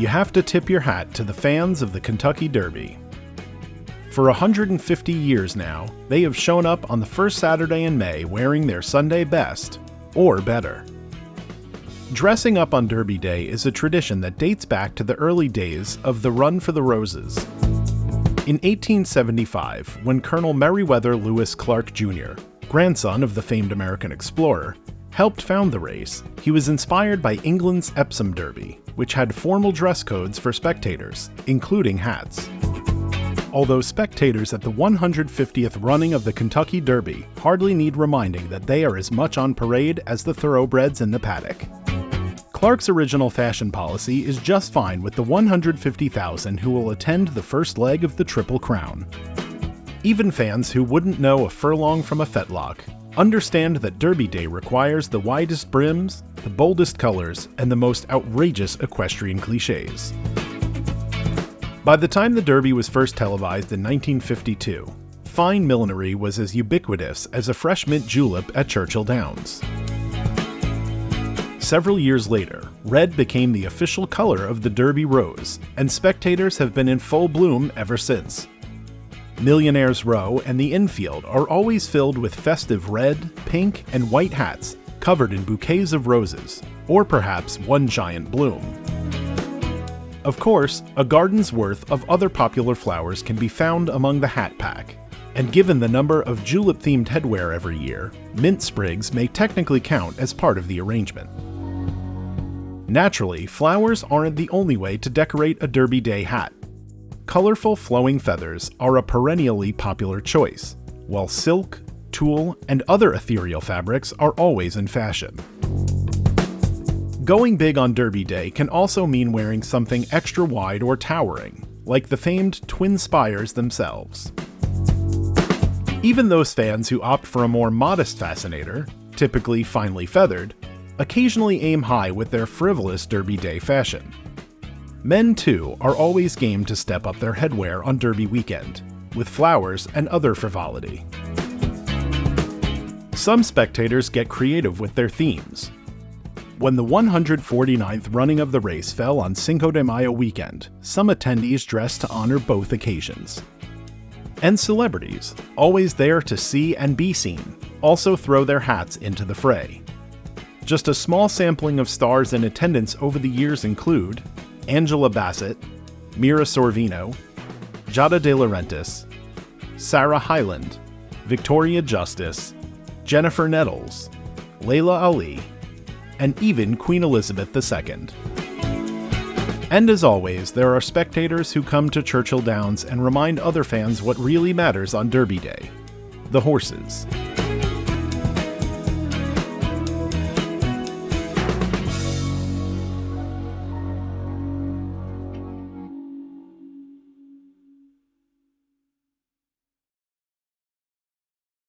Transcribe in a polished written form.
you have to tip your hat to the fans of the Kentucky Derby. For 150 years now, they have shown up on the first Saturday in May wearing their Sunday best, or better. Dressing up on Derby Day is a tradition that dates back to the early days of the Run for the Roses. In 1875, when Colonel Merriwether Lewis Clark Jr., grandson of the famed American explorer, helped found the race, he was inspired by England's Epsom Derby, which had formal dress codes for spectators, including hats. Although spectators at the 150th running of the Kentucky Derby hardly need reminding that they are as much on parade as the Thoroughbreds in the paddock. Clark's original fashion policy is just fine with the 150,000 who will attend the first leg of the Triple Crown. Even fans who wouldn't know a furlong from a fetlock understand that Derby Day requires the widest brims, the boldest colors, and the most outrageous equestrian clichés. By the time the Derby was first televised in 1952, fine millinery was as ubiquitous as a fresh mint julep at Churchill Downs. Several years later, red became the official color of the Derby Rose, and spectators have been in full bloom ever since. Millionaire's Row and the infield are always filled with festive red, pink, and white hats covered in bouquets of roses, or perhaps one giant bloom. Of course, a garden's worth of other popular flowers can be found among the hat pack, and given the number of julep-themed headwear every year, mint sprigs may technically count as part of the arrangement. Naturally, flowers aren't the only way to decorate a Derby Day hat. Colorful flowing feathers are a perennially popular choice, while silk, tulle, and other ethereal fabrics are always in fashion. Going big on Derby Day can also mean wearing something extra wide or towering, like the famed twin spires themselves. Even those fans who opt for a more modest fascinator, typically finely feathered, occasionally aim high with their frivolous Derby Day fashion. Men, too, are always game to step up their headwear on Derby weekend, with flowers and other frivolity. Some spectators get creative with their themes. When the 149th running of the race fell on Cinco de Mayo weekend, some attendees dressed to honor both occasions. And celebrities, always there to see and be seen, also throw their hats into the fray. Just a small sampling of stars in attendance over the years include Angela Bassett, Mira Sorvino, Giada De Laurentiis, Sarah Hyland, Victoria Justice, Jennifer Nettles, Layla Ali, and even Queen Elizabeth II. And as always, there are spectators who come to Churchill Downs and remind other fans what really matters on Derby Day: the horses.